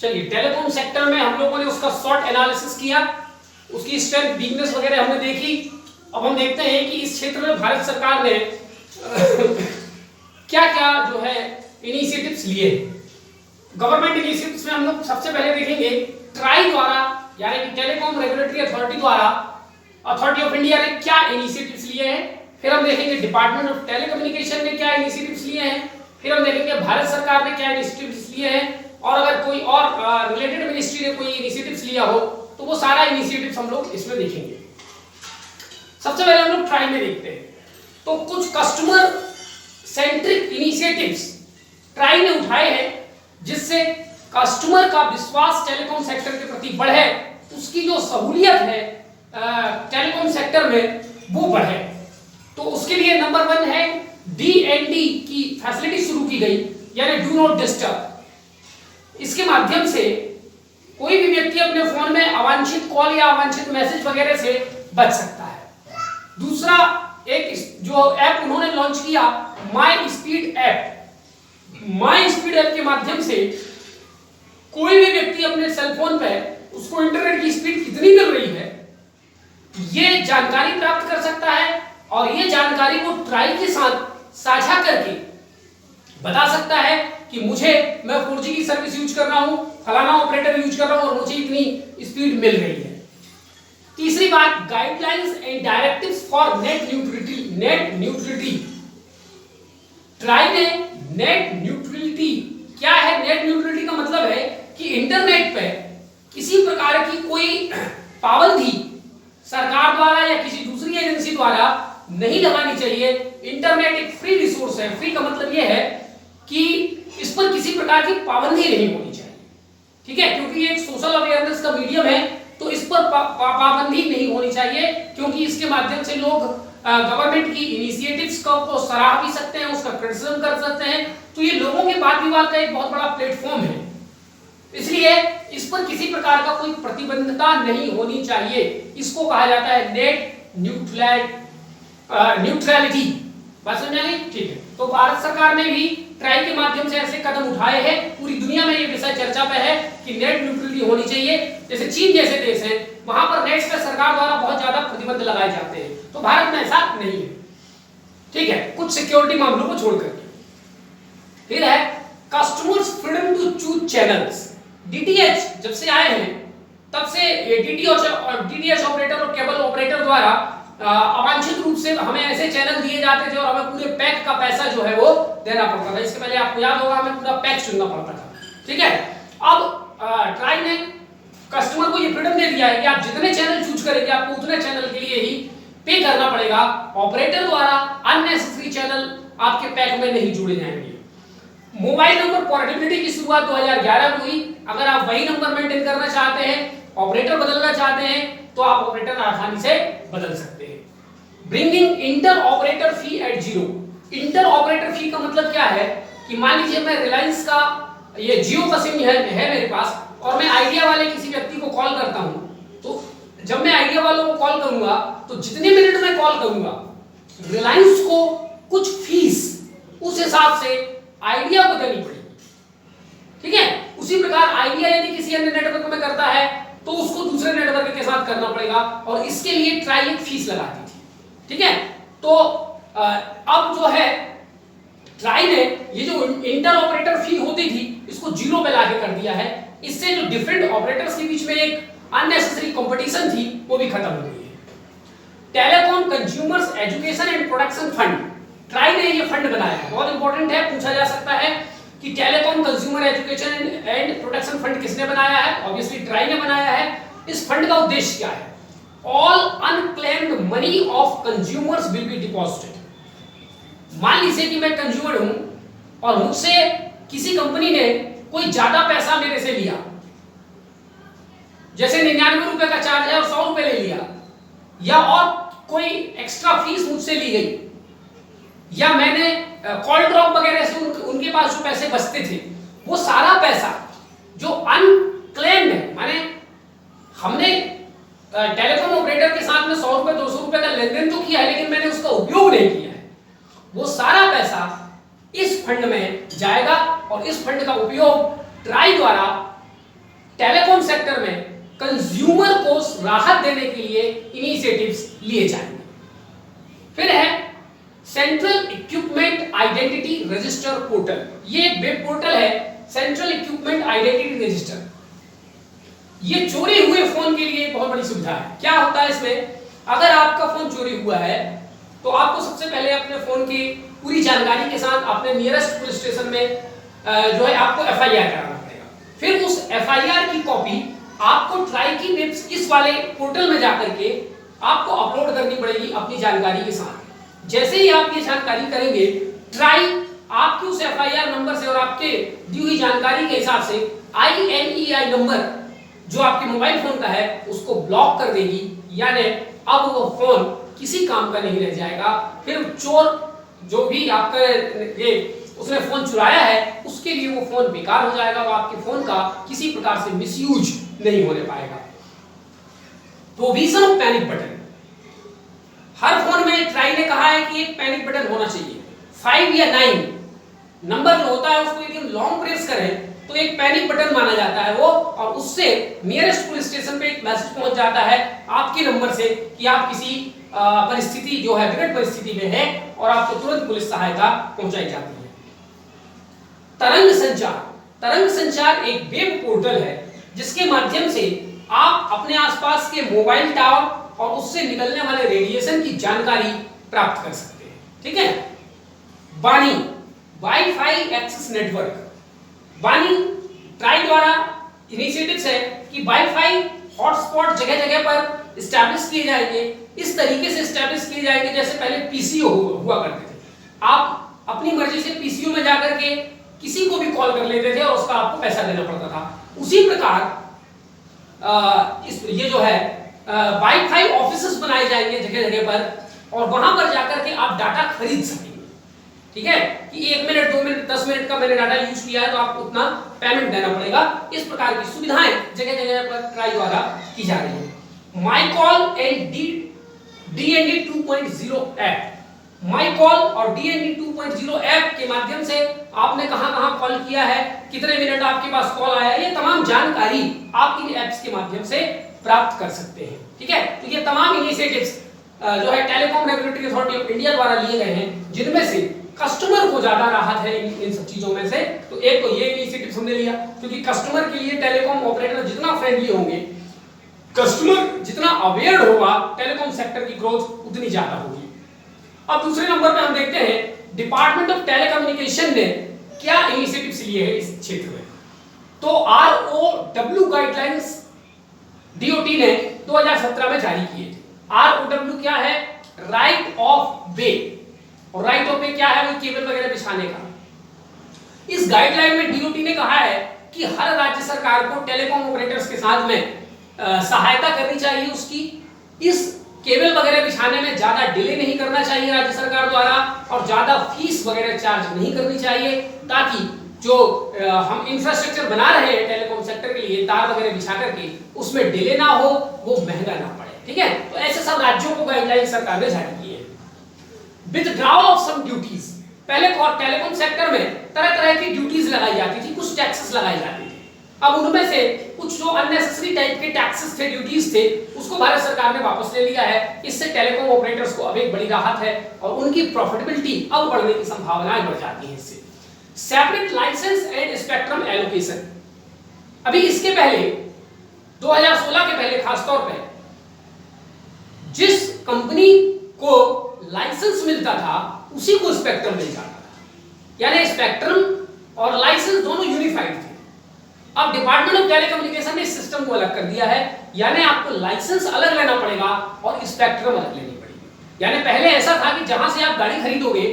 चलिए, telecom sector में हम लोगों ने उसका शॉर्ट एनालिसिस किया, उसकी स्ट्रेंथ वीकनेस वगैरह हमने देखी। अब हम देखते हैं कि इस क्षेत्र में भारत सरकार ने क्या क्या जो है इनिशिएटिव्स लिए। गवर्नमेंट इनिशिएटिव्स में हम लोग सबसे पहले देखेंगे ट्राई द्वारा, यानी कि टेलीकॉम रेगुलेटरी अथॉरिटी द्वारा, अथॉरिटी ऑफ इंडिया ने क्या इनिशिएटिव्स लिए हैं। फिर हम देखेंगे डिपार्टमेंट ऑफ टेलीकम्युनिकेशन ने क्या इनिशिएटिव्स लिए हैं। फिर हम देखेंगे भारत सरकार ने क्या इनिशिएटिव्स लिए हैं, और अगर कोई और रिलेटेड मिनिस्ट्री ने कोई इनिशिएटिव्स लिया हो तो वो सारा इनिशिएटिव्स हम लोग इसमें देखेंगे। सबसे पहले हम लोग ट्राई में देखते हैं। तो कुछ कस्टमर सेंट्रिक इनिशिएटिव्स ट्राई ने उठाए हैं जिससे कस्टमर का विश्वास टेलीकॉम सेक्टर के प्रति बढ़े, उसकी जो सहूलियत है टेलीकॉम सेक्टर में वो बढ़े। तो उसके लिए नंबर 1 है DND की फैसिलिटी शुरू की गई, यानी डू नॉट डिस्टर्ब। इसके माध्यम से कोई भी व्यक्ति अपने फोन में अवांछित कॉल या अवांछित मैसेज वगैरह से बच सकता है। दूसरा एक जो ऐप उन्होंने लॉन्च किया, my speed app. My speed app के माध्यम से कोई भी व्यक्ति अपने सेलफोन पे उसको इंटरनेट की स्पीड कितनी मिल रही है ये जानकारी प्राप्त कर सकता है, और ये जानकारी वो ट्राई के साथ साझा करके बता सकता है कि मैं 4G की सर्विस यूज कर रहा हूं, फलाना ऑपरेटर यूज कर रहा हूं और मुझे इतनी स्पीड मिल रही है। तीसरी बात, guidelines and directives for net neutrality. Try ने नेट न्यूट्रलिटी, क्या है नेट न्यूट्रलिटी का मतलब है कि इंटरनेट पे किसी प्रकार की कोई पाबंदी सरकार द्वारा या किसी दूसरी एजेंसी द्वारा नहीं लगानी चाहिए। इंटरनेट एक फ्री रिसोर्स है। फ्री का मतलब यह है कि इस पर किसी प्रकार की पाबंदी नहीं होनी चाहिए, ठीक है, क्योंकि ये एक सोशल अवेयरनेस का मीडियम है, तो इस पर पाबंदी नहीं होनी चाहिए, क्योंकि इसके माध्यम से लोग गवर्नमेंट की इनिशिएटिव्स को सराह भी सकते हैं, उसका क्रिटिसिज्म कर सकते हैं। तो ये लोगों के वाद विवाद का एक बहुत बड़ा प्लेटफॉर्म है, इसलिए इस पर किसी प्रकार का कोई प्रतिबंधता नहीं होनी चाहिए। इसको कहा जाता है नेट न्यूट्रलिटी। बात समझ में आई? ठीक है। तो भारत सरकार ने भी ट्राई के माध्यम से ऐसे कदम उठाए हैं। पूरी दुनिया में ये विषय चर्चा पे है कि नेट न्यूट्रलिटी होनी चाहिए। जैसे चीन जैसे देश हैं, वहां पर नेट पे सरकार द्वारा बहुत ज्यादा प्रतिबंध लगाए जाते हैं, तो भारत में ऐसा नहीं है, ठीक है, कुछ सिक्योरिटी मामलों को छोड़कर। फिर है customers freedom to choose channels. DTH जब से आए हैं तब से DTH ऑपरेटर और केबल ऑपरेटर द्वारा अवांछित रूप से हमें ऐसे चैनल दिए जाते थे और हमें पूरे पैक का पैसा जो है वो देना पड़ता था। इसके पहले आपको याद होगा हमें पूरा पैक चुनना पड़ता था, ठीक है। अब ट्राई ने कस्टमर को ये फ्रीडम दे दिया है कि आप जितने चैनल चूज करेंगे आपको उतने चैनल के लिए ही पे करना पड़ेगा। ऑपरेटर द्वारा अननेसेसरी चैनल आपके पैक में नहीं जोड़े जाएंगे। मोबाइल नंबर पोर्टेबिलिटी की शुरुआत 2011 में हुई। अगर आप वही नंबर मेंटेन करना चाहते हैं, ऑपरेटर बदलना चाहते हैं, तो आप ऑपरेटर आसानी से बदल सकते हैं। ब्रिंगिंग इंटर ऑपरेटर फी एट 0। इंटर ऑपरेटर फी का मतलब क्या है कि मान लीजिए मैं रिलायंस का ये जियो का सिम है मेरे पास, और मैं आइडिया वाले किसी व्यक्ति को कॉल करता हूं, तो जब मैं आइडिया वालों को कॉल करूंगा तो जितने मिनट में कॉल करूंगा रिलायंस को कुछ फीस उस हिसाब से आइडिया को देनी पड़ेगी, ठीक है। उसी प्रकार आइडिया यदि किसी अन्य नेटवर्क में करता है तो उसको दूसरे नेटवर्क के साथ करना पड़ेगा, और इसके लिए ट्राई एक फीस लगाती थी, ठीक है। तो अब जो है ट्राई ने ये जो इंटर ऑपरेटर फी होती थी इसको 0 पे लाके कर दिया है। इससे जो डिफरेंट ऑपरेटर्स के बीच में एक अननेसेसरी कंपटीशन थी वो भी खत्म हो गई है। Telecom consumers education and protection fund, try ने ये फंड बनाया है, बहुत इंपॉर्टेंट है, पूछा जा सकता है कि telecom consumer education and protection fund किसने बनाया है? ऑब्वियसली ट्राई ने बनाया है। इस फंड का उद्देश्य क्या है? All unclaimed money of consumers will be deposited. मान लीजिए कि मैं कंज्यूमर हूं और मुझसे किसी कंपनी ने कोई ज्यादा पैसा मेरे से लिया, जैसे 99 रुपए का चार्ज है और 100 रुपए ले लिया, या और कोई एक्स्ट्रा फीस मुझसे ली गई, या मैंने कॉल ड्रॉप वगैरह से उनके पास जो पैसे बचते थे वो सारा पैसा जो अनक्लेम्ड है, माने हमने टेलीकॉम ऑपरेटर के साथ में 100 रुपए 200 रुपए का लेन देन तो किया है लेकिन मैंने उसका उपयोग नहीं किया है, वो सारा पैसा इस फंड में जाएगा और इस फंड का उपयोग ट्राई द्वारा टेलीकॉम सेक्टर में कंज्यूमर को राहत देने के लिए इनिशिएटिव्स लिए जाएंगे। फिर है central equipment identity register portal. ये एक वेब पोर्टल है, सेंट्रल इक्विपमेंट आइडेंटिटी रजिस्टर। ये चोरी हुए फोन के लिए बहुत बड़ी सुविधा है। क्या होता है इसमें, अगर आपका फोन चोरी हुआ है तो आपको सबसे पहले अपने फोन की पूरी जानकारी के साथ अपने नियरेस्ट पुलिस स्टेशन में जो है आपको एफआईआर कराना पड़ेगा। फिर उस एफआईआर की कॉपी आपको ट्राई की वेब इस वाले पोर्टल में जाकर के आपको अपलोड करनी पड़ेगी अपनी जानकारी के साथ। जैसे ही आप ये जानकारी करेंगे, ट्राई आपके उस एफआईआर नंबर से और आपके दी हुई जानकारी के हिसाब से IMEI नंबर जो आपके मोबाइल फोन का है उसको ब्लॉक कर देगी, यानी अब वो फोन किसी काम का नहीं रह जाएगा। फिर चोर जो भी आपका ये उसने फोन चुराया है उसके लिए वो फोन बेकार हो जाएगा और आपके फोन का किसी प्रकार से मिसयूज नहीं होने पाएगा। Provision of panic button, her phone में ट्राई ने कहा है कि एक पैनिक बटन होना चाहिए। 5 या 9 नंबर जो होता है उसको यदि हम लॉन्ग प्रेस करें तो एक पैनिक बटन माना जाता है वो, और उससे नियरेस्ट पुलिस स्टेशन पे एक मैसेज पहुंच जाता है आपके नंबर से कि आप किसी परिस्थिति जो है विकट परिस्थिति में है और आपको तुरंत पुलिस सहायता पहुंचाई जाती है। तरंग संचार, तरंग संचार एक वेब पोर्टल है जिसके माध्यम से आप अपने आसपास के मोबाइल टावर और उससे निकलने वाले रेडिएशन की जानकारी प्राप्त कर सकते हैं। ठीक है। वाणी, वाईफाई एक्सेस नेटवर्क। वाणी ट्राई द्वारा इनिशिएटिव्स है कि वाईफाई हॉटस्पॉट जगह जगह पर एस्टैब्लिश किए जाएंगे। इस तरीके से एस्टैब्लिश किए जाएंगे जैसे पहले पीसीओ हुआ करते थे। आप अपनी मर्जी से पीसीओ में जाकर के किसी को भी कॉल कर लेते थे और उसका आपको पैसा देना पड़ता था। उसी प्रकार ये जो है वाईफाई ऑफिसेस बनाए जाएंगे जगह जगह पर और वहां पर जाकर के आप डाटा खरीद सकेंगे। ठीक है, कि 1 मिनट 2 मिनट 10 मिनट का मैंने डाटा यूज किया है तो आपको उतना पेमेंट देना पड़ेगा। इस प्रकार की सुविधाएं जगह जगह पर ट्राई द्वारा की जा रही है। My call and DND 2.0 app, my call और DND 2.0 ऐप के माध्यम से आपने कहां-कहां कॉल किया है, कितने मिनट आपके पास कॉल आया है, ये तमाम जानकारी आप इन ऐप्स के माध्यम से प्राप्त कर सकते हैं। ठीक है, तो ये तमाम इनिशिएटिव्स जो है telecom regulatory authority of India द्वारा लिए गए हैं, जिनमें से कस्टमर को ज्यादा राहत है इन सब चीजों में से। तो एक तो ये इनिशिएटिव हमने लिया क्योंकि कस्टमर के लिए टेलीकॉम ऑपरेटर जितना फ्रेंडली होंगे, कस्टमर जितना अवेयर होगा, टेलीकॉम सेक्टर की ग्रोथ उतनी ज्यादा होगी। अब दूसरे नंबर पे हम देखते हैं डिपार्टमेंट ऑफ टेलीकम्युनिकेशन ने क्या इनिशिएटिव्स लिए हैं इस क्षेत्र में। तो ROW गाइडलाइंस DOT ने 2017 में जारी किए थे। ROW क्या है? राइट ऑफ वे। और राइट ऑफ वे क्या है? वो केबल वगैरह बिछाने का। इस गाइडलाइन में DOT ने कहा है कि हर राज्य सरकार को टेलीकॉम ऑपरेटर्स के साथ में सहायता करनी चाहिए उसकी। इस केबल वगैरह बिछाने में ज्यादा डिले नहीं करना चाहिए राज्य सरकार द्वारा और ज्यादा फीस वगैरह चार्ज नहीं करनी चाहिए, ताकि जो हम इंफ्रास्ट्रक्चर बना रहे हैं टेलीकॉम सेक्टर के लिए तार वगैरह बिछा करके उसमें डिले ना हो, वो महंगा ना पड़े। ठीक है, तो ऐसे सब राज्यों को गाइडलाइन सरकार ने जारी की है। विथड्रॉल ऑफ सम ड्यूटीज, पहले टेलीकॉम सेक्टर में तरह तरह की ड्यूटीज लगाई जाती थी, कुछ टैक्सेस लगाए जाते थे। अब उनमें से कुछ जो अननेसेसरी टाइप के टैक्सेस थे, ड्यूटीज थे, उसको भारत सरकार ने वापस ले लिया है। इससे टेलीकॉम ऑपरेटर्स को अब एक बड़ी राहत है और उनकी प्रॉफिटेबिलिटी अब बढ़ने की संभावनाएं बढ़ जाती हैं इससे। Separate licence and spectrum allocation, अभी इसके पहले 2016 के पहले खासतौर पे जिस कंपनी को लाइसेंस मिलता था उसी को स्पेक्ट्रम मिल जाता था, यानी स्पेक्ट्रम और लाइसेंस दोनों यूनिफाइड थे। अब डिपार्टमेंट ऑफ टेलीकम्युनिकेशन ने इस सिस्टम को अलग कर दिया है, यानी आपको लाइसेंस अलग लेना पड़ेगा और स्पेक्ट्रम अलग लेनी पड़ेगी। यानी पहले ऐसा था कि जहां से आप गाड़ी खरीदोगे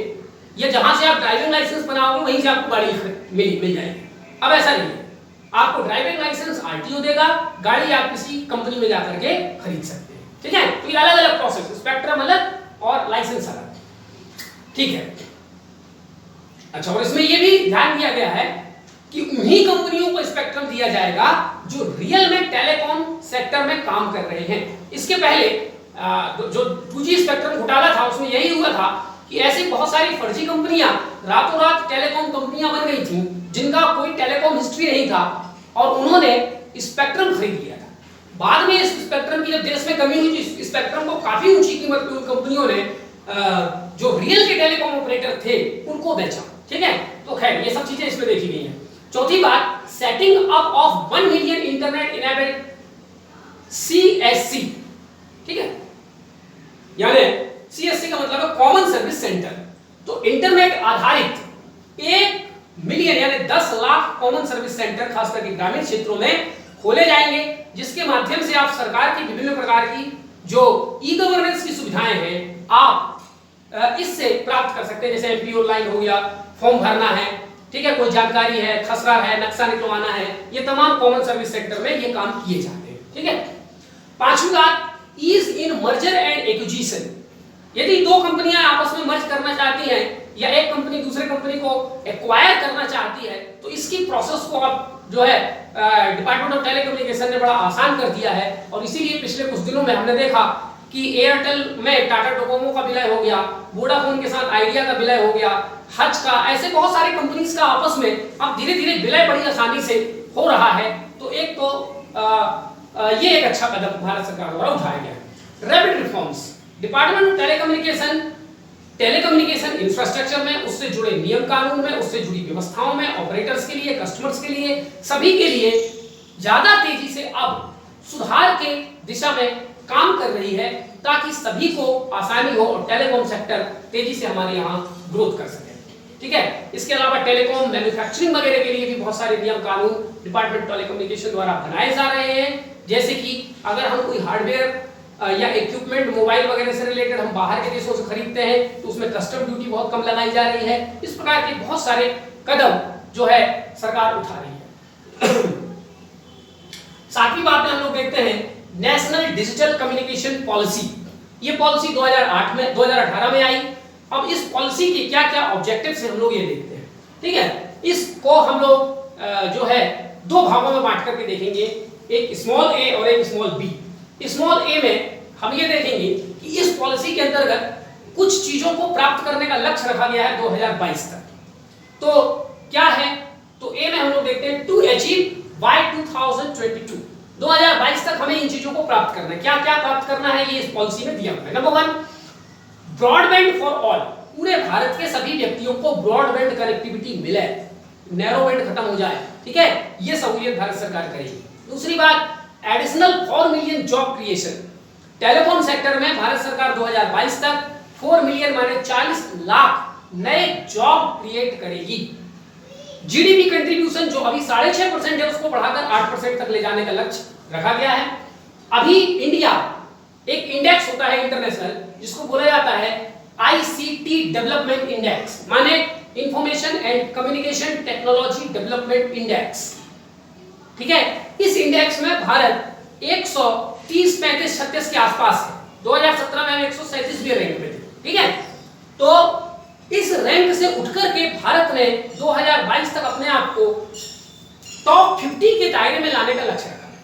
या जहां से आप ड्राइविंग लाइसेंस बनाओगे वहीं से आपको गाड़ी मिल जाएगी। अब ऐसा नहीं है, आपको ड्राइविंग लाइसेंस RTO देगा, गाड़ी आप किसी कंपनी में जाकर के खरीद सकते हैं। ठीक है, तो ये अलग अलग प्रोसेस, स्पेक्ट्रम अलग और लाइसेंस अलग। ठीक है, अच्छा, और इसमें यह भी ध्यान दिया गया है कि उन्हीं कंपनियों को स्पेक्ट्रम दिया जाएगा जो रियल में टेलीकॉम सेक्टर में काम कर रहे हैं। इसके पहले जो 2G स्पेक्ट्रम घोटाला था उसमें यही हुआ था कि ऐसी बहुत सारी फर्जी कंपनियां रातों रात टेलीकॉम कंपनियां बन गई थी जिनका कोई टेलीकॉम हिस्ट्री नहीं था और उन्होंने स्पेक्ट्रम खरीद लिया था। बाद में इस स्पेक्ट्रम की जब देश में कमी हुई थी, स्पेक्ट्रम को काफी ऊंची कीमत पे उन कंपनियों ने जो रियल के टेलीकॉम ऑपरेटर थे उनको बेचा। ठीक है, तो खैर ये सब चीजें इसमें देखी गई हैं। चौथी बात, setting up of 1 million internet enabled CSC। ठीक है, यानी CSC का मतलब है कॉमन सर्विस सेंटर। तो इंटरनेट आधारित 1 मिलियन यानी 10 लाख कॉमन सर्विस सेंटर खास करके ग्रामीण क्षेत्रों में खोले जाएंगे, जिसके माध्यम से आप सरकार की विभिन्न प्रकार की जो ई गवर्नेंस की सुविधाएं हैं आप इससे प्राप्त कर सकते हैं। जैसे MP ऑनलाइन हो गया, फॉर्म भरना है, ठीक है, कोई जानकारी है, खसरा है, नक्शा निकलवाना है, ये तमाम कॉमन सर्विस सेक्टर में ये काम किए जाते हैं। ठीक है, पांचवी बात, ease in merger and acquisition. यदि दो कंपनियां आपस में मर्ज करना चाहती हैं या एक कंपनी दूसरे कंपनी को एक्वायर करना चाहती है, तो इसकी प्रोसेस को आप जो है डिपार्टमेंट ऑफ टेलीकम्युनिकेशन ने बड़ा आसान कर दिया है। और इसीलिए पिछले कुछ दिनों में हमने देखा कि एयरटेल में टाटा डोकोमो का विलय हो गया, वोडाफोन के साथ आइडिया का विलय हो गया, हज का, ऐसे बहुत सारे कंपनीज का आपस में अब धीरे धीरे विलय बड़ी आसानी से हो रहा है। तो एक तो ये एक अच्छा कदम भारत सरकार द्वारा उठाया गया है। Rapid reforms, department of telecommunication telecommunication infrastructure में, उससे जुड़े नियम कानून में, उससे जुड़ी व्यवस्थाओं में, ऑपरेटर्स के लिए, कस्टमर्स के लिए, सभी के लिए ज्यादा तेजी से अब सुधार के दिशा में काम कर रही है ताकि सभी को आसानी हो और टेलीकॉम सेक्टर तेजी से हमारे यहाँ ग्रोथ कर सके। ठीक है, इसके अलावा टेलीकॉम मैन्युफैक्चरिंग वगैरह के लिए भी बहुत सारे नियम कानून डिपार्टमेंट टेलीकम्युनिकेशन द्वारा बनाए जा रहे हैं। जैसे कि अगर हम कोई हार्डवेयर या इक्विपमेंट मोबाइल वगैरह से रिलेटेड हम बाहर के देशों से खरीदते हैं तो उसमें कस्टम ड्यूटी बहुत कम लगाई जा रही है। इस प्रकार के बहुत सारे कदम जो है सरकार उठा रही है। सातवीं बात में हम लोग देखते हैं नेशनल डिजिटल कम्युनिकेशन पॉलिसी। ये पॉलिसी 2018 में आई। अब इस पॉलिसी के क्या क्या ऑब्जेक्टिव्स हैं हम लोग ये देखते हैं। ठीक है, इसको हम लोग जो है दो भागों में बांट करके देखेंगे, एक स्मॉल ए और एक स्मॉल बी। स्मॉल ए में हम ये देखेंगे कि इस पॉलिसी के अंतर्गत कुछ चीजों को प्राप्त करने का लक्ष्य रखा गया है 2022 तक। तो क्या है, तो ए में हम लोग देखते हैं टू अचीव बाय 2022 तक हमें इन चीजों को प्राप्त करना है। क्या क्या प्राप्त करना है ये इस पॉलिसी में दिया हुआ है। Number 1, broadband for all. पूरे भारत के सभी व्यक्तियों को ब्रॉडबैंड कनेक्टिविटी मिले, नैरो बैंड खत्म हो जाए। ठीक है, ये सहूलियत भारत सरकार करेगी। दूसरी बात, additional 4 million job creation. Telecom sector में भारत सरकार 2022 तक 4 मिलियन माने 40 लाख नए जॉब क्रिएट करेगी। जीडीपी कंट्रीब्यूशन जो अभी 6.5% है उसको बढ़ाकर 8% तक ले जाने का लक्ष्य रखा गया है। अभी इंडिया एक इंडेक्स होता है इंटरनेशनल जिसको बोला जाता है ICT डेवलपमेंट इंडेक्स, माने information and communication technology development index. ठीक है, इस इंडेक्स में भारत 130, 35, 36 के आसपास है। 2017 में हम 137वें रैंक पे थे। ठीक है, तो इस रैंक से उठकर के भारत ने 2022 तक अपने आप को टॉप 50 के दायरे में लाने का लक्ष्य रखा है।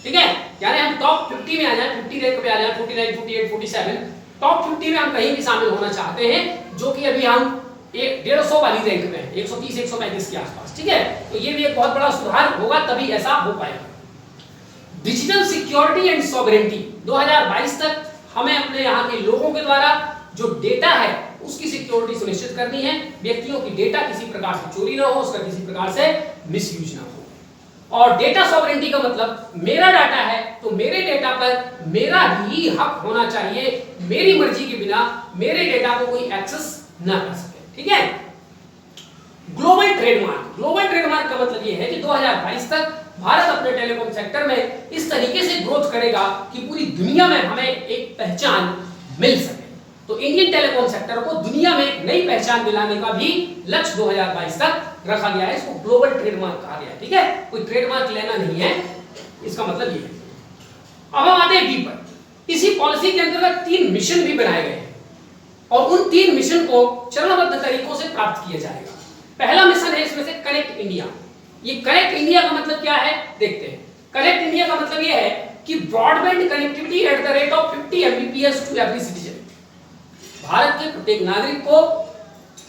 ठीक है, यानी हम टॉप 50 में आ जाए, 50 रैंक पे आ जाए, 49, 48, 47, टॉप 50 में हम कहीं भी शामिल होना चाहते हैं, जो कि अभी हम 150 वाली रैंक में 130, 135 के आसपास। ठीक है, तो ये भी एक बहुत बड़ा सुधार होगा, तभी ऐसा हो पाएगा। डिजिटल सिक्योरिटी एंड सॉवरेनिटी 2022 तक हमें अपने यहाँ के लोगों के द्वारा जो डेटा है उसकी सिक्योरिटी सुनिश्चित करनी है। व्यक्तियों की डेटा किसी प्रकार से चोरी ना हो, उसका किसी प्रकार से मिसयूज ना हो। और डेटा सॉवरेनिटी का मतलब मेरा डाटा है तो मेरे डेटा पर मेरा ही हक होना चाहिए, मेरी मर्जी के बिना मेरे डेटा को कोई एक्सेस ना कर सके। ठीक है, ग्लोबल ट्रेडमार्क। ग्लोबल ट्रेडमार्क का मतलब यह है कि 2022 तक भारत अपने टेलीकॉम सेक्टर में इस तरीके से ग्रोथ करेगा कि पूरी दुनिया में हमें एक पहचान मिल सके। तो इंडियन टेलीकॉम सेक्टर को दुनिया में एक नई पहचान दिलाने का भी लक्ष्य 2022 तक रखा गया है। इसको ग्लोबल ट्रेडमार्क कहा गया है। ठीक है, कोई ट्रेडमार्क लेना नहीं है, इसका मतलब ये है। अब हम आते हैं बी पर। इसी पॉलिसी के अंतर्गत 3 मिशन भी बनाए गए हैं और उन 3 मिशन को चरणबद्ध तरीकों से प्राप्त किया जाएगा। पहला मिशन है इसमें से कनेक्ट इंडिया। ये कनेक्ट इंडिया का मतलब क्या है देखते हैं। कनेक्ट इंडिया का मतलब ये है कि broadband connectivity at the rate of 50 Mbps to every citizen. Bharat के प्रत्येक नागरिक को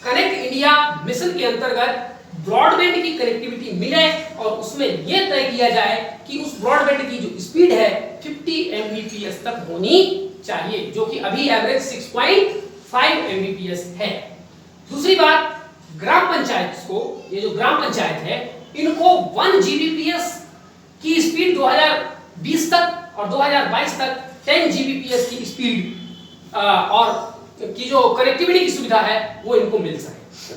कनेक्ट इंडिया मिशन के अंतर्गत ब्रॉडबैंड की कनेक्टिविटी मिले और उसमें यह तय किया जाए कि उस ब्रॉडबैंड की जो स्पीड है 50 Mbps तक होनी चाहिए, जो कि अभी एवरेज 6.5 Mbps है। दूसरी बात, ग्राम पंचायत को, ये जो ग्राम पंचायत है, इनको 1 Gbps की स्पीड 2020 तक और 2022 तक 10 Gbps की स्पीड और की जो कनेक्टिविटी की सुविधा है वो इनको मिल सके।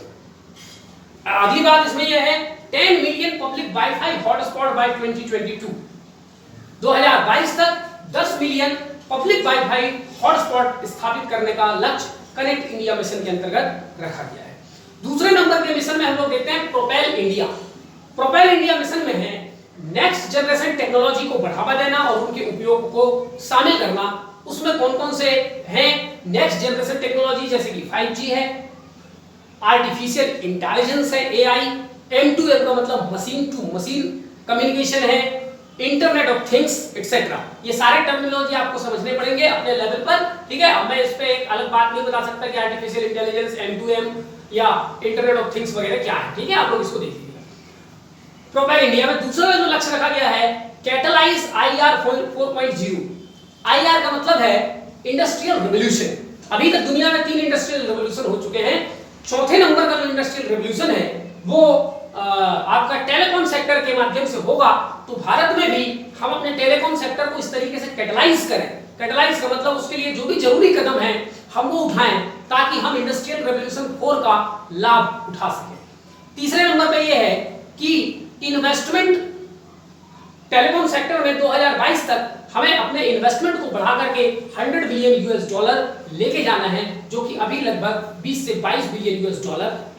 अगली बात इसमें यह है 10 million public wifi hotspot by 2022। 2022 तक 10 मिलियन पब्लिक वाईफाई हॉटस्पॉट स्थापित करने का लक्ष्य कनेक्ट इंडिया मिशन के अंतर्गत रखा गया है। दूसरे नंबर के मिशन में हम लोग देखते हैं propel India. Propel India mission में है नेक्स्ट जनरेशन टेक्नोलॉजी को बढ़ावा देना और उनके उपयोग को शामिल करना। उसमें कौन कौन से हैं नेक्स्ट जनरेशन टेक्नोलॉजी, जैसे कि 5G है, आर्टिफिशियल इंटेलिजेंस है, AI, M2M का मतलब मशीन टू मशीन कम्युनिकेशन है, इंटरनेट ऑफ थिंग्स एक्सेट्रा। ये सारे टर्मिनोलॉजी आपको समझने पड़ेंगे अपने लेवल पर, ठीक है। अब मैं इस पे एक अलग बात नहीं बता सकता कि आर्टिफिशियल इंटेलिजेंस, M2M या इंटरनेट ऑफ थिंग्स वगैरह क्या है, ठीक है। आप लोग इसको देखिए। प्रोपेल इंडिया में दूसरा जो लक्ष्य रखा गया है कैटलाइज IR 4.0। IR का मतलब है इंडस्ट्रियल रिवॉल्यूशन। अभी तक दुनिया में 3 इंडस्ट्रियल रिवॉल्यूशन हो चुके हैं। चौथे नंबर का जो इंडस्ट्रियल रिवॉल्यूशन है वो आपका टेलीकॉम सेक्टर के माध्यम से होगा। तो भारत में भी हम अपने टेलीकॉम सेक्टर को इस तरीके से कैटलाइज करें। कैटलाइज का मतलब उसके लिए जो भी जरूरी कदम है हम वो उठाएं ताकि हम इंडस्ट्रियल रिवॉल्यूशन 4 का लाभ उठा सकें। तीसरे नंबर पे ये है कि इन्वेस्टमेंट टेलीकॉम सेक्टर में 2022 तक हमें अपने इन्वेस्टमेंट को बढ़ा करके $100 बिलियन लेके जाना है, जो कि अभी लगभग 20 से 22 बिलियन US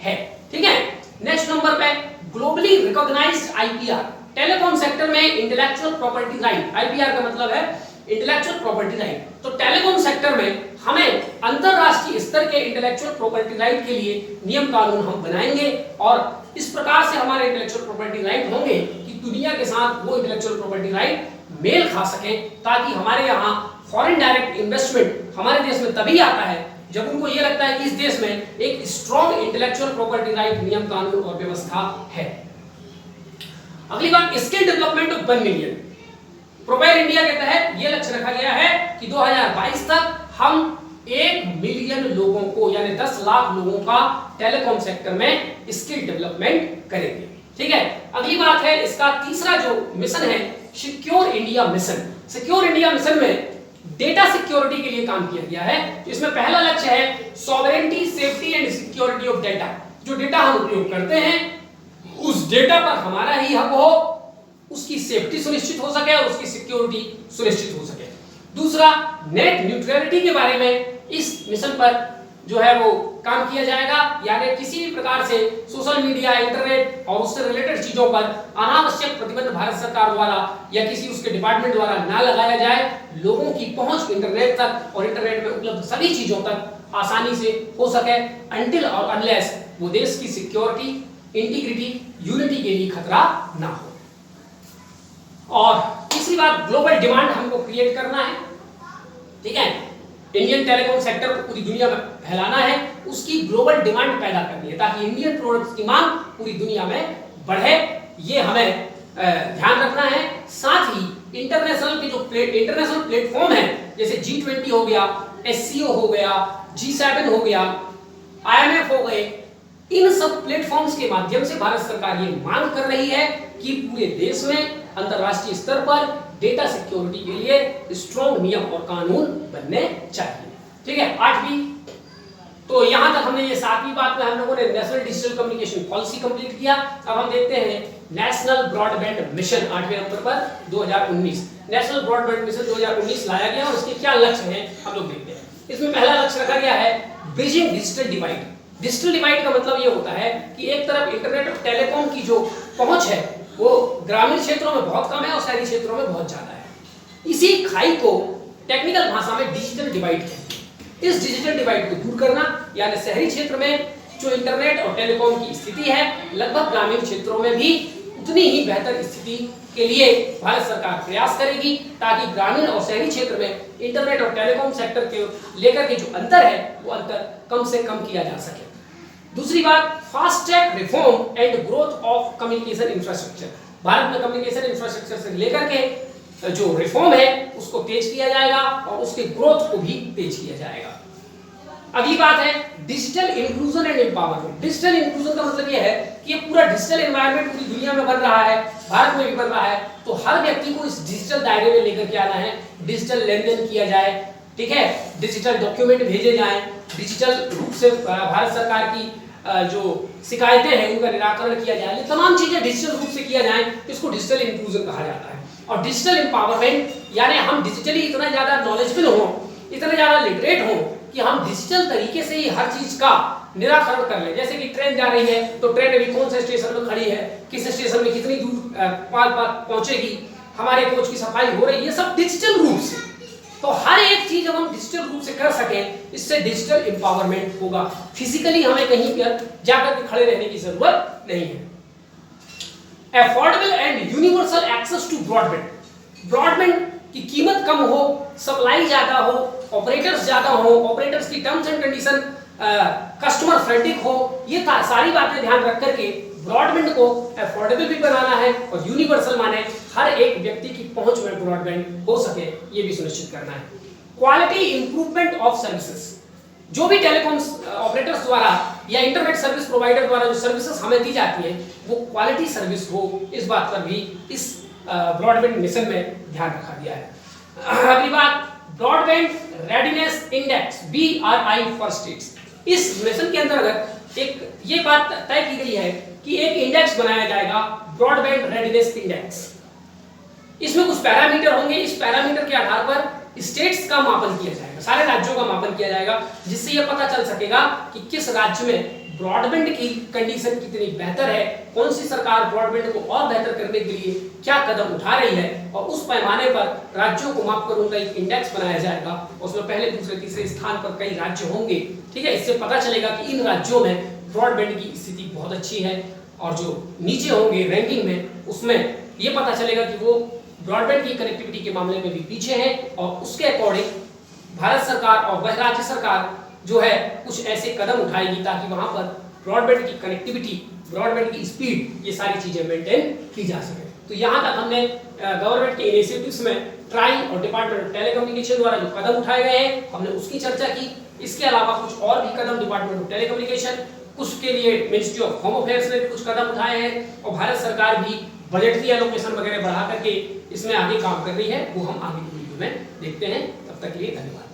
है, ठीक है। नेक्स्ट नंबर पे globally recognised IPR। Telecom sector में इंटेलेक्चुअल प्रॉपर्टी राइट, IPR का मतलब है इंटेलेक्चुअल प्रॉपर्टी राइट। तो टेलीकॉम सेक्टर में हमें अंतरराष्ट्रीय स्तर के इंटेलेक्चुअल प्रॉपर्टी राइट के लिए नियम कानून हम बनाएंगे और इस प्रकार से हमारे इंटेलेक्चुअल प्रॉपर्टी राइट होंगे कि दुनिया के साथ वो इंटेलेक्चुअल प्रॉपर्टी राइट मेल खा सकें, ताकि हमारे यहाँ फॉरेन डायरेक्ट इन्वेस्टमेंट हमारे देश में तभी आता है जब उनको ये लगता है कि इस देश में एक स्ट्रॉन्ग इंटेलेक्चुअल प्रॉपर्टी राइट नियम कानून और व्यवस्था है। अगली बात, skill development of 1 million. Propel India के तहत ये लक्ष्य रखा गया है कि 2022 तक हम 1 मिलियन लोगों को यानी 10 लाख लोगों का टेलीकॉम सेक्टर में स्किल डेवलपमेंट करेंगे, ठीक है। अगली बात है इसका तीसरा जो मिशन है secure India mission. Secure India mission में डेटा सिक्योरिटी के लिए काम किया गया है। तो इसमें पहला लक्ष्य है sovereignty, safety and security of data. जो डेटा हम उपयोग करते हैं उस डेटा पर हमारा ही हक हो, उसकी सेफ्टी सुनिश्चित हो सके और उसकी सिक्योरिटी सुनिश्चित हो सके। दूसरा, नेट न्यूट्रलिटी के बारे में इस मिशन पर जो है वो काम किया जाएगा, यानी किसी भी प्रकार से सोशल मीडिया, इंटरनेट और उससे रिलेटेड चीजों पर अनावश्यक प्रतिबंध भारत सरकार द्वारा या किसी उसके डिपार्टमेंट द्वारा ना लगाया जाए। लोगों की पहुंच इंटरनेट तक और इंटरनेट में उपलब्ध सभी चीजों तक आसानी से हो सके, अनटिल और अनलेस वो देश की सिक्योरिटी, इंटीग्रिटी, यूनिटी के लिए खतरा ना हो। और तीसरी बात, ग्लोबल डिमांड हमको क्रिएट करना है, ठीक है। इंडियन टेलीकॉम सेक्टर को पूरी दुनिया में फैलाना है, उसकी ग्लोबल डिमांड पैदा करनी है ताकि इंडियन प्रोडक्ट्स की मांग पूरी दुनिया में बढ़े। ये हमें ध्यान रखना है। साथ ही इंटरनेशनल के जो इंटरनेशनल प्लेटफॉर्म है जैसे G20 हो गया, SCO हो गया, G7 हो गया, IMF हो गए, इन सब प्लेटफॉर्म्स के माध्यम से भारत सरकार ये मांग कर रही है कि पूरे देश में अंतरराष्ट्रीय स्तर पर डेटा सिक्योरिटी के लिए स्ट्रॉन्ग नियम और कानून बनने चाहिए, ठीक है। 8वीं, तो यहां तक हमने ये 7वीं बात में हम लोगों ने national digital communication policy complete किया। अब हम देखते हैं नेशनल ब्रॉडबैंड मिशन 8वें नंबर पर 2019। नेशनल ब्रॉडबैंड मिशन 2019 लाया गया और उसके क्या लक्ष्य हैं हम लोग देखते हैं। इसमें पहला लक्ष्य रखा गया है bridging digital divide. Digital divide का मतलब ये होता है कि एक तरफ इंटरनेट और टेलीकॉम की जो पहुंच है वो ग्रामीण क्षेत्रों में बहुत कम है और शहरी क्षेत्रों में बहुत ज्यादा है। इसी खाई को टेक्निकल भाषा में डिजिटल डिवाइड कहते हैं। इस डिजिटल डिवाइड को दूर करना, यानी शहरी क्षेत्र में जो इंटरनेट और टेलीकॉम की स्थिति है लगभग ग्रामीण क्षेत्रों में भी उतनी ही बेहतर स्थिति के लिए भारत सरकार प्रयास करेगी ताकि ग्रामीण और शहरी क्षेत्र में इंटरनेट और टेलीकॉम सेक्टर के लेकर के जो अंतर है वो अंतर कम से कम किया जा सके। दूसरी बात, fast track reform and growth of communication infrastructure. Bharat में कम्युनिकेशन इंफ्रास्ट्रक्चर से लेकर के जो रिफॉर्म है उसको तेज किया जाएगा और उसके ग्रोथ को भी तेज किया जाएगा। अगली बात है digital inclusion and empowerment. Digital inclusion का मतलब यह है कि ये पूरा डिजिटल एनवायरनमेंट पूरी दुनिया में बन रहा है, भारत में भी बन रहा है, तो हर व्यक्ति को इस डिजिटल दायरे में लेकर के आना है। डिजिटल लेन देन किया जाए, ठीक है, डिजिटल डॉक्यूमेंट भेजे जाएं, डिजिटल रूप से भारत सरकार की जो शिकायतें हैं उनका निराकरण किया जाए, ये तमाम चीजें डिजिटल रूप से किया जाए, इसको डिजिटल इंक्लूजन कहा जाता है। और डिजिटल एम्पावरमेंट यानी हम डिजिटली इतना ज्यादा नॉलेजेबल हो, इतना ज्यादा लिटरेट हो कि हम डिजिटल तरीके से ही हर चीज का निराकरण कर ले। जैसे कि ट्रेन जा रही है तो ट्रेन अभी कौन से स्टेशन में खड़ी है, किस स्टेशन में कितनी दूर पाल पहुंचेगी, हमारे कोच की सफाई हो रही है, सब डिजिटल रूप से। तो हर एक चीज हम डिजिटल रूप से कर सके, इससे डिजिटल एम्पावरमेंट होगा। फिजिकली हमें कहीं पर जाकर के खड़े रहने की जरूरत नहीं है। Affordable and universal access to broadband. Broadband की कीमत कम हो, सप्लाई ज्यादा हो, ऑपरेटर्स ज्यादा हो, ऑपरेटर्स की terms and condition customer friendly हो, ये सारी बातें ध्यान रख करके ब्रॉडबैंड को अफोर्डेबल भी बनाना है और यूनिवर्सल माने हर एक व्यक्ति की पहुंच में ब्रॉडबैंड हो सके, ये भी सुनिश्चित करना है। Quality improvement of services. जो भी टेलीकॉम ऑपरेटर्स द्वारा या इंटरनेट सर्विस प्रोवाइडर द्वारा जो सर्विसेज हमें दी जाती है वो क्वालिटी सर्विस हो, इस बात पर भी इस ब्रॉडबैंड मिशन में ध्यान रखा गया है। अगली बात broadband readiness index BRI for states. इस मिशन के अंतर्गत एक ये बात तय की गई है कि एक इंडेक्स बनाया जाएगा, ब्रॉडबैंड रेडीनेस इंडेक्स। इसमें कुछ पैरामीटर होंगे, इस पैरामीटर के आधार पर स्टेट्स का मापन किया जाएगा, सारे राज्यों का मापन किया जाएगा, जिससे यह पता चल सकेगा कि किस राज्य में ब्रॉडबैंड की कंडीशन कितनी बेहतर है, कौन सी सरकार ब्रॉडबैंड को और बेहतर करने के लिए क्या कदम उठा रही है, और उस पैमाने पर राज्यों को मापकर उनका एक इंडेक्स बनाया जाएगा। उसमें पहले दूसरे तीसरे स्थान पर कई राज्य होंगे, ठीक है। इससे पता चलेगा कि इन राज्यों में ब्रॉडबैंड की स्थिति बहुत अच्छी है, और जो नीचे होंगे रैंकिंग में उसमें ये पता चलेगा कि वो ब्रॉडबैंड की कनेक्टिविटी के मामले में भी पीछे है, और उसके अकॉर्डिंग भारत सरकार और वह राज्य सरकार जो है कुछ ऐसे कदम उठाएगी ताकि वहां पर ब्रॉडबैंड की कनेक्टिविटी, ब्रॉडबैंड की स्पीड, ये सारी चीजें मेंटेन की जा सके। तो यहाँ तक हमने गवर्नमेंट के इनिशिएटिव्स में ट्राई और डिपार्टमेंट ऑफ टेलीकम्युनिकेशन द्वारा जो कदम उठाए गए हैं हमने उसकी चर्चा की। इसके अलावा कुछ और भी कदम डिपार्टमेंट ऑफ टेलीकम्युनिकेशन, उसके लिए मिनिस्ट्री ऑफ होम अफेयर्स ने भी कुछ कदम उठाए हैं, और भारत सरकार भी बजट की एलोकेशन वगैरह बढ़ा करके इसमें आगे काम कर रही है, वो हम आगे की वीडियो में देखते हैं। तब तक के लिए धन्यवाद।